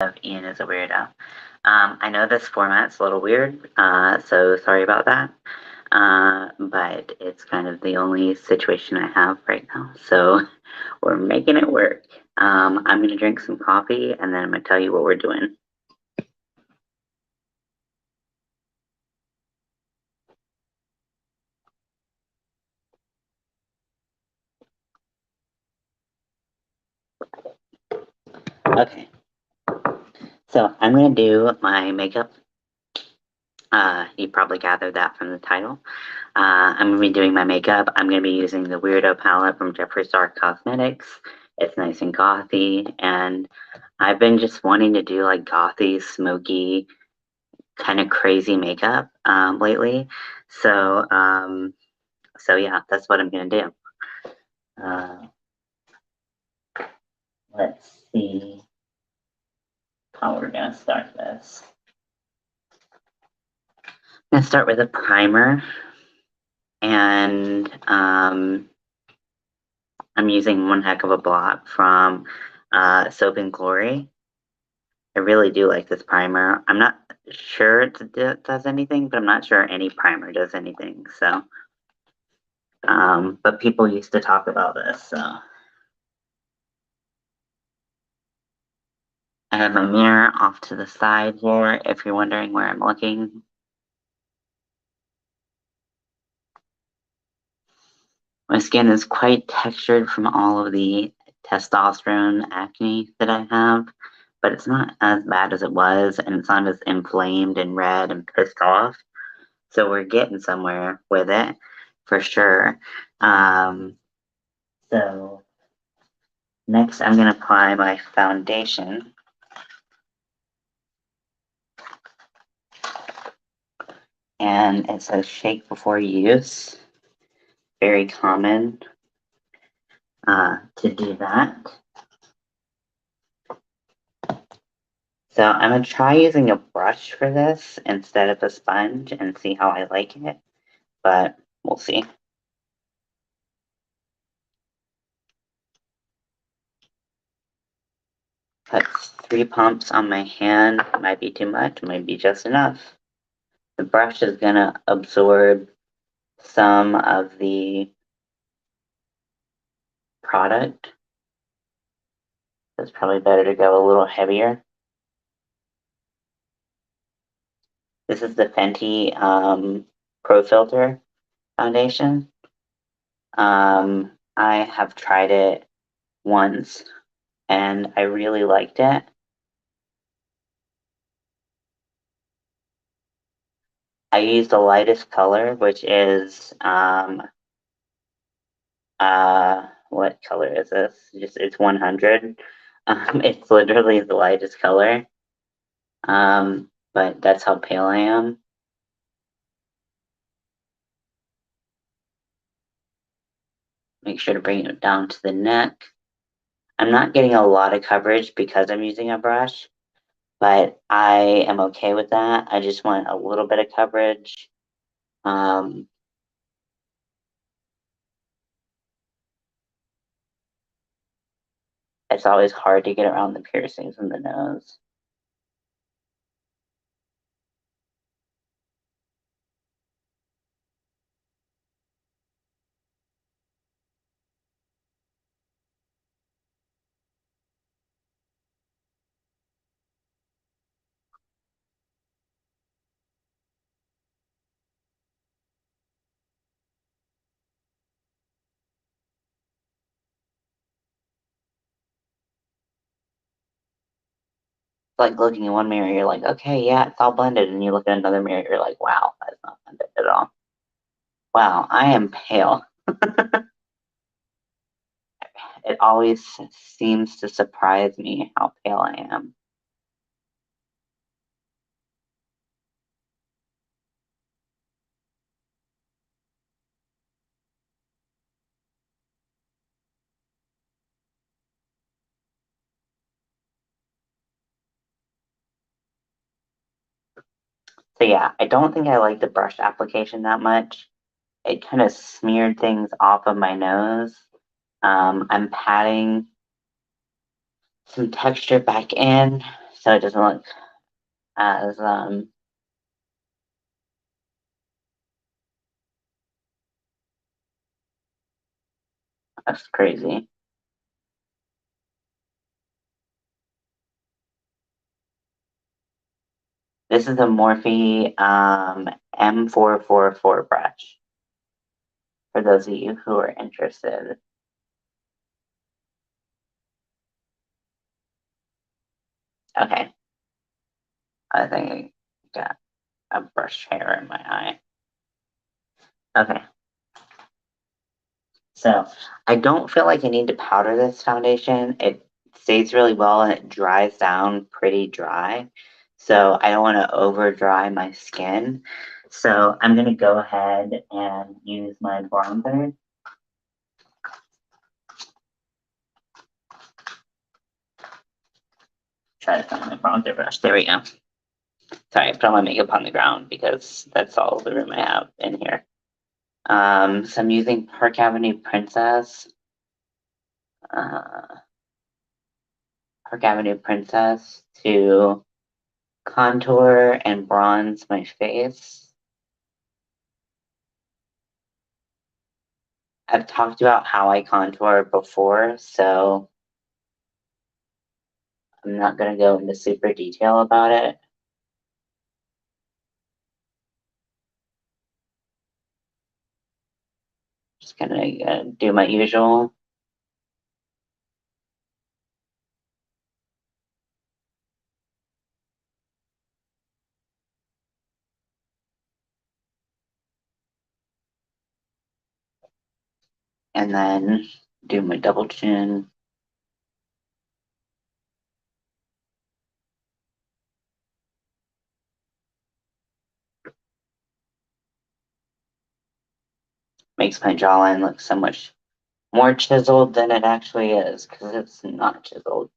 of Ian is a Weirdo. I know this format's a little weird, so sorry about that. But it's kind of the only situation I have right now, so we're making it work. I'm going to drink some coffee and then I'm going to tell you what we're doing. Okay, so I'm going to do my makeup. You probably gathered that from the title. I'm going to be doing my makeup. I'm going to be using the Weirdo palette from Jeffree Star Cosmetics. It's nice and gothy, and I've been just wanting to do like gothy, smoky, kind of crazy makeup lately. So yeah, that's what I'm going to do. Let's see how we're going to start this. I'm going to start with a primer, and I'm using one heck of a blot from Soap and Glory. I really do like this primer. I'm not sure it does anything, but I'm not sure any primer does anything. So, but people used to talk about this. So, I have my mirror off to the side here. If you're wondering where I'm looking, my skin is quite textured from all of the testosterone acne that I have, but it's not as bad as it was, and it's not as inflamed and red and pissed off. So we're getting somewhere with it for sure. So next I'm going to apply my foundation. And it says shake before use. Very common to do that. So I'm going to try using a brush for this instead of a sponge and see how I like it, but we'll see. Put 3 pumps on my hand. Might be too much, might be just enough. The brush is going to absorb some of the product. It's probably better to go a little heavier. This is the Fenty Pro Filter foundation. I have tried it once and I really liked it. I used the lightest color, which is what color is this? It's 100. It's literally the lightest color. But that's how pale I am. Make sure to bring it down to the neck. I'm not getting a lot of coverage because I'm using a brush, but I am okay with that. I just want a little bit of coverage. It's always hard to get around the piercings in the nose. Like looking in one mirror, you're like, okay, yeah, it's all blended. And you look at another mirror, you're like, wow, that's not blended at all. Wow, I am pale. It always seems to surprise me how pale I am. So yeah, I don't think I like the brush application that much. It kind of smeared things off of my nose. I'm patting some texture back in so it doesn't look as that's crazy. This is a Morphe M444 brush, for those of you who are interested. Okay, I think I got a brush hair in my eye. Okay, so I don't feel like I need to powder this foundation. It stays really well and it dries down pretty dry. So I don't want to over dry my skin. So I'm going to go ahead and use my bronzer. Try to find my bronzer brush. There we go. Sorry, I put all my makeup on the ground because that's all the room I have in here. So I'm using Park Avenue Princess. Park Avenue Princess to contour and bronze my face. I've talked about how I contour before, so I'm not going to go into super detail about it. Just going to do my usual. And then do my double chin. Makes my jawline look so much more chiseled than it actually is, because it's not chiseled.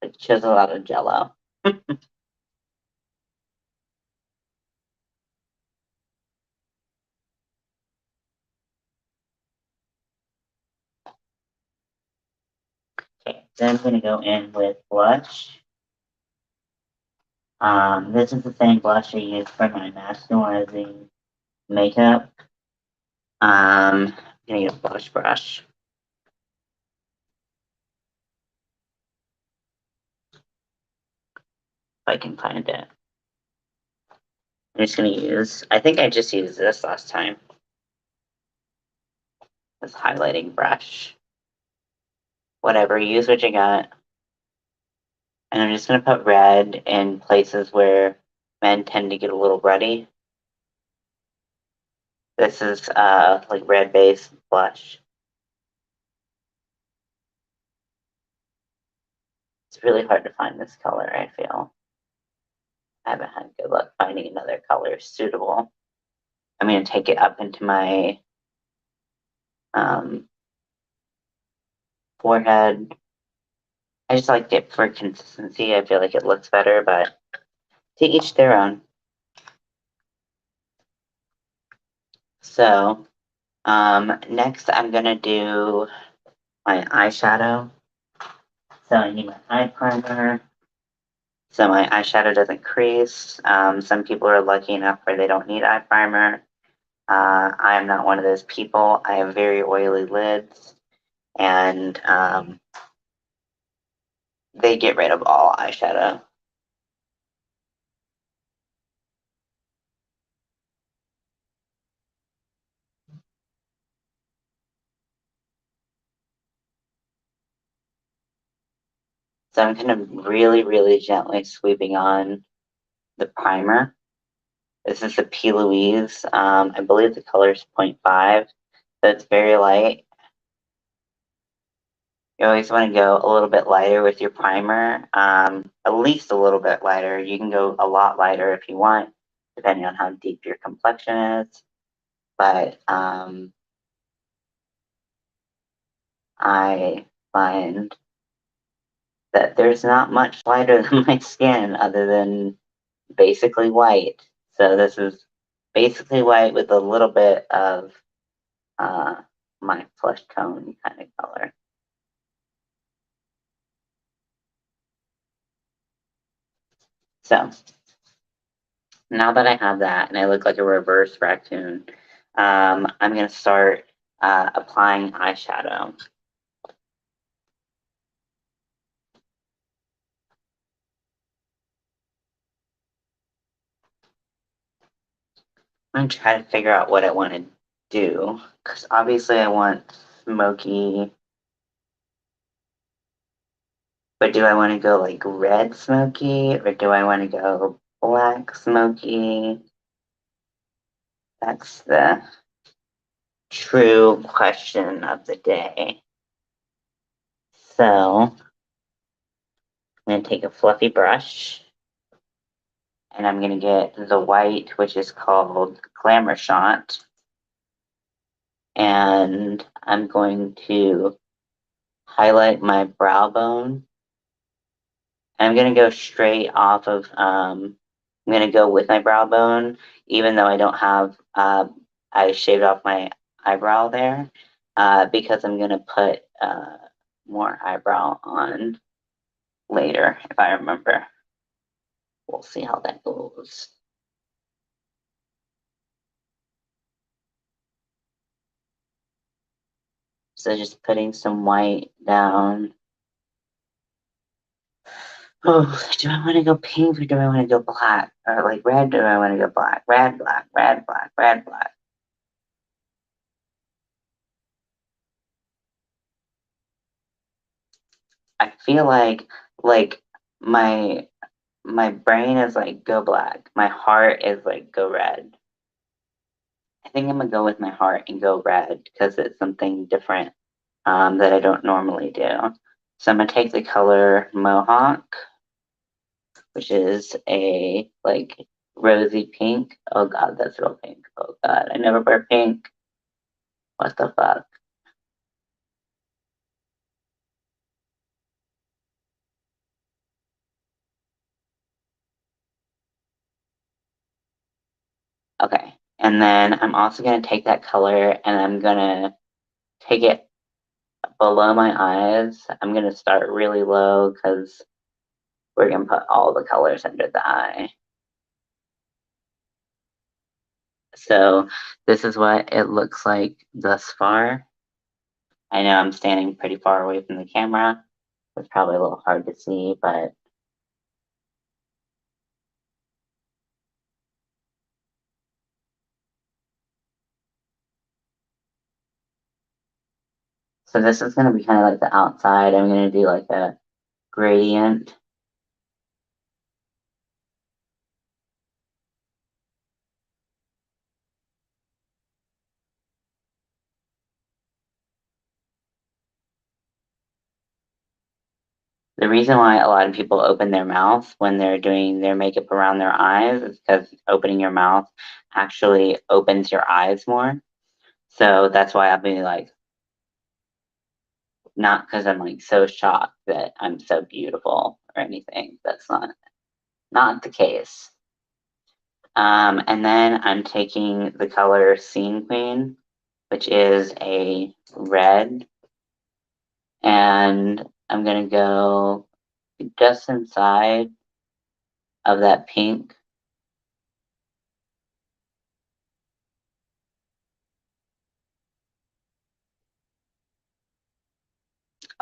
It's chiseled out of Jello. Okay, then I'm going to go in with blush. This is the same blush I use for my masculinizing makeup. I'm going to get a blush brush. If I can find it. I'm just going to use, I think I just used this last time. This highlighting brush. Whatever, use what you got. And I'm just going to put red in places where men tend to get a little ruddy. This is like red base blush. It's really hard to find this color, I feel. I haven't had good luck finding another color suitable. I'm going to take it up into my forehead. I just like it for consistency. I feel like it looks better, but to each their own. So next I'm going to do my eyeshadow. So I need my eye primer. So my eyeshadow doesn't crease. Some people are lucky enough where they don't need eye primer. I am not one of those people. I have very oily lids, and they get rid of all eyeshadow. So I'm kind of really, really gently sweeping on the primer. This is the P. Louise. I believe the color is 0.5, so it's very light. You always want to go a little bit lighter with your primer, at least a little bit lighter. You can go a lot lighter if you want, depending on how deep your complexion is. But I find that there's not much lighter than my skin other than basically white. So this is basically white with a little bit of my flesh tone kind of color. So now that I have that and I look like a reverse raccoon, I'm going to start applying eyeshadow. I'm going to try to figure out what I want to do, because obviously I want smoky, but do I want to go like red smoky, or do I want to go black smoky? That's the true question of the day. So I'm going to take a fluffy brush, and I'm going to get the white, which is called Glamour Shot, and I'm going to highlight my brow bone. I'm going to go straight off of, I'm going to go with my brow bone, even though I don't have, I shaved off my eyebrow there, because I'm going to put more eyebrow on later, if I remember. We'll see how that goes. So just putting some white down. Oh, do I want to go pink or do I want to go black? Or like red, do I want to go black? Red, black, red, black, red, black. I feel like my my brain is like go black. My heart is like go red. I think I'm gonna go with my heart and go red because it's something different that I don't normally do. So I'm gonna take the color Mohawk, which is a like rosy pink. Oh god, that's real pink. Oh god, I never wear pink. What the fuck? Okay. And then I'm also gonna take that color and I'm gonna take it below my eyes. I'm gonna start really low because we're gonna put all the colors under the eye. So this is what it looks like thus far. I know I'm standing pretty far away from the camera. It's probably a little hard to see, but so this is gonna be kind of like the outside. I'm gonna do like a gradient. The reason why a lot of people open their mouth when they're doing their makeup around their eyes is because opening your mouth actually opens your eyes more. So that's why I'll be like, not because I'm like so shocked that I'm so beautiful or anything. That's not the case. And then I'm taking the color Scene Queen, which is a red, and I'm gonna go just inside of that pink.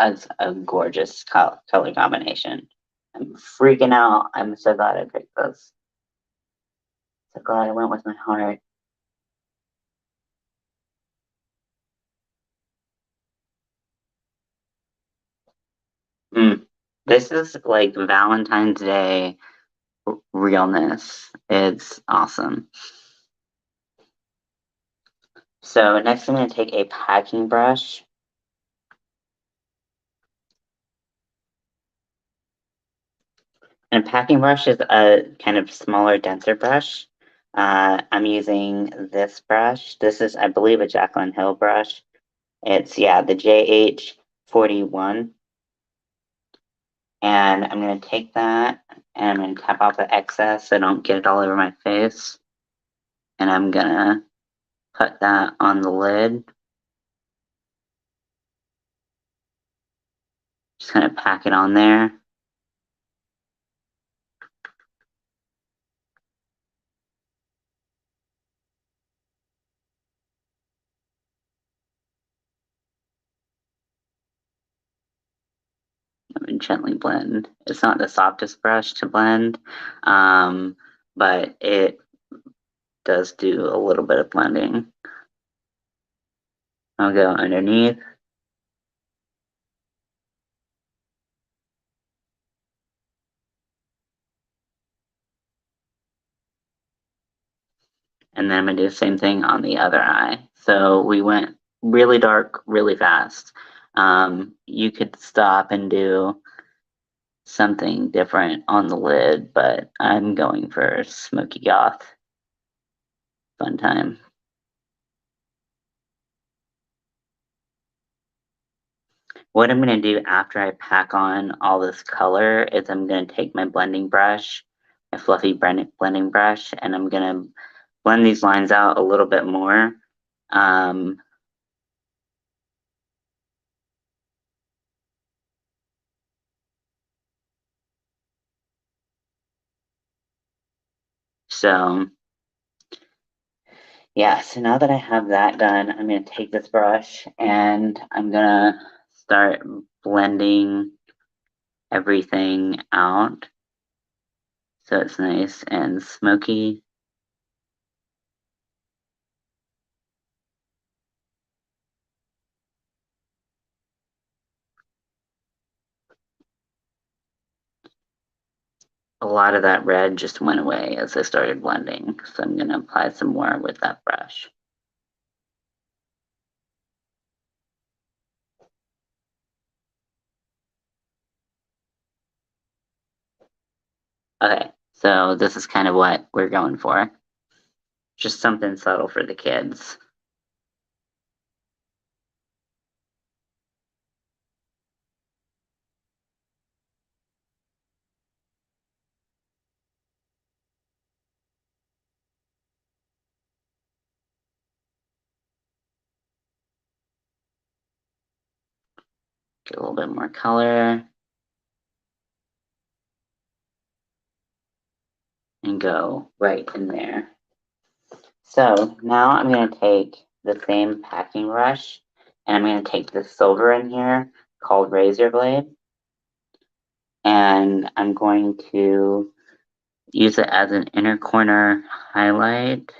It's a gorgeous color combination. I'm freaking out. I'm so glad I picked this. So glad I went with my heart. Mm. This is like Valentine's Day realness. It's awesome. So next I'm going to take a packing brush. And a packing brush is a kind of smaller, denser brush. I'm using this brush. This is, I believe, a Jaclyn Hill brush. It's, yeah, the JH41. And I'm going to take that and I'm going to tap off the excess so I don't get it all over my face. And I'm going to put that on the lid. Just kind of pack it on there. I'm gonna gently blend. It's not the softest brush to blend, um, but it does do a little bit of blending. I'll go underneath. And then I'm gonna do the same thing on the other eye. So we went really dark, really fast. You could stop and do something different on the lid, but I'm going for smoky goth. Fun time. What I'm going to do after I pack on all this color is I'm going to take my blending brush, my fluffy blending brush, and I'm going to blend these lines out a little bit more. Um, so, yeah, so now that I have that done, I'm going to take this brush and I'm going to start blending everything out so it's nice and smoky. A lot of that red just went away as I started blending, so I'm going to apply some more with that brush. Okay, so this is kind of what we're going for. Just something subtle for the kids. Get a little bit more color. And go right in there. So now I'm going to take the same packing brush and I'm going to take this silver in here called Razor Blade. And I'm going to use it as an inner corner highlight.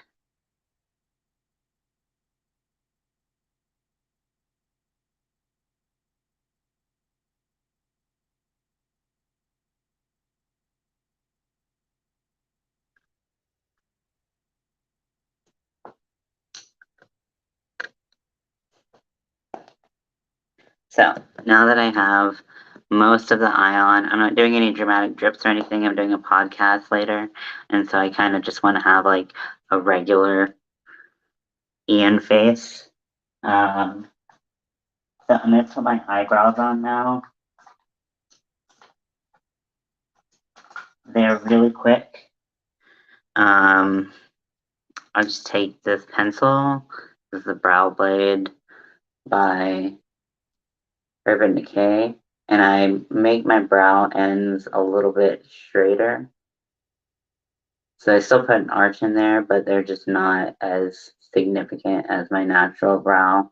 So now that I have most of the eye on, I'm not doing any dramatic drips or anything. I'm doing a podcast later. And so I kind of just want to have like a regular Ian face. So I'm going to put my eyebrows on now. They're really quick. I'll just take this pencil. This is the Brow Blade by Urban Decay. And I make my brow ends a little bit straighter. So I still put an arch in there, but they're just not as significant as my natural brow.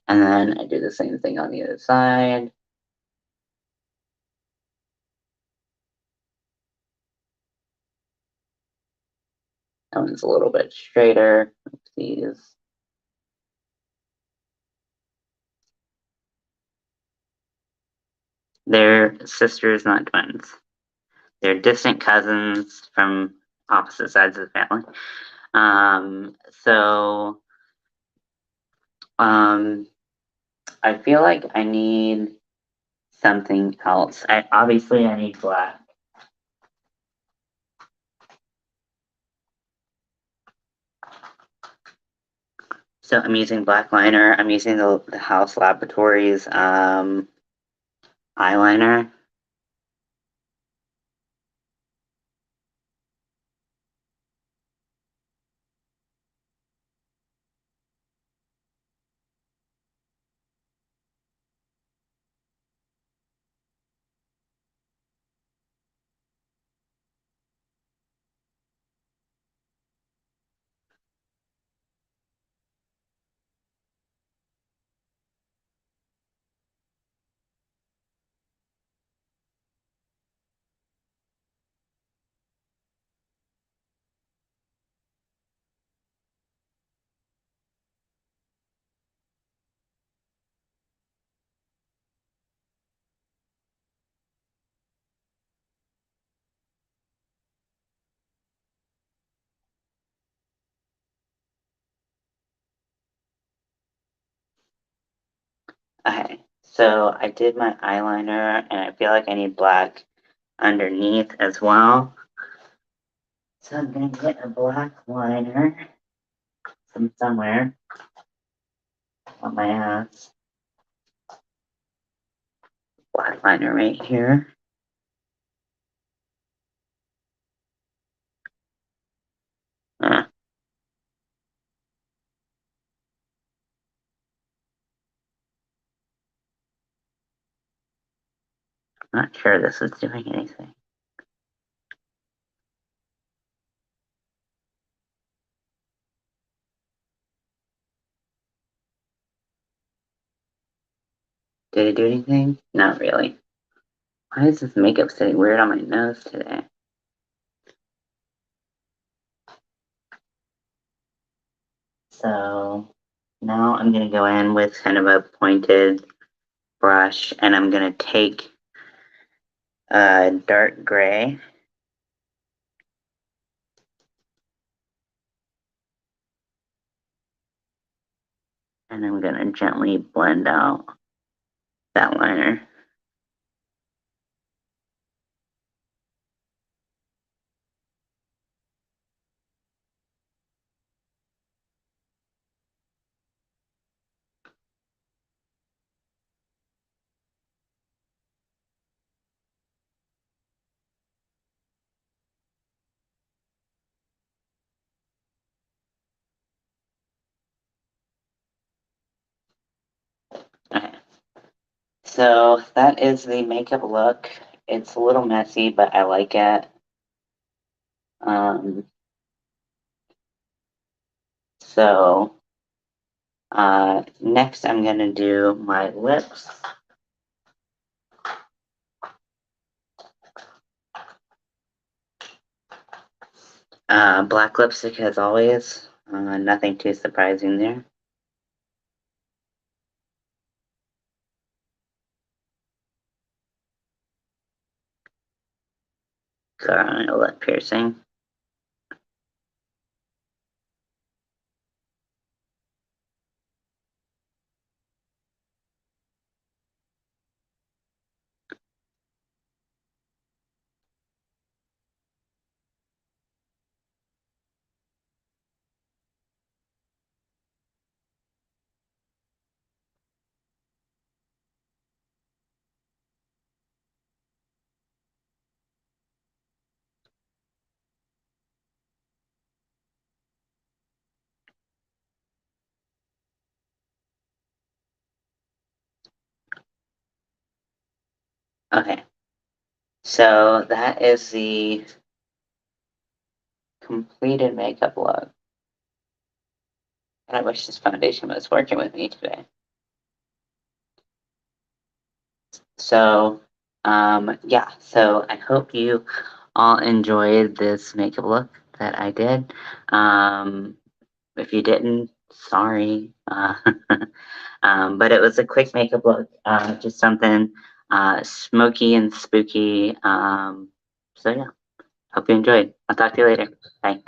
And then I do the same thing on the other side. That one's a little bit straighter. Oopsies. They're sisters, not twins. They're distant cousins from opposite sides of the family. So I feel like I need something else. I need black. So I'm using black liner. I'm using the House Laboratories eyeliner. So I did my eyeliner, and I feel like I need black underneath as well. So I'm gonna get a black liner from somewhere on my ass. Black liner right here. Not sure this is doing anything. Did it do anything? Not really. Why is this makeup sitting weird on my nose today? So now I'm going to go in with kind of a pointed brush, and I'm going to take dark gray. And I'm going to gently blend out that liner. Okay. So that is the makeup look. It's a little messy, but I like it. So next I'm going to do my lips. Black lipstick as always. Nothing too surprising there. Sorry, lip piercing. Okay. So that is the completed makeup look. And I wish this foundation was working with me today. So, yeah. So I hope you all enjoyed this makeup look that I did. If you didn't, sorry. But it was a quick makeup look, just something smoky and spooky. So yeah, hope you enjoyed. I'll talk to you later. Bye.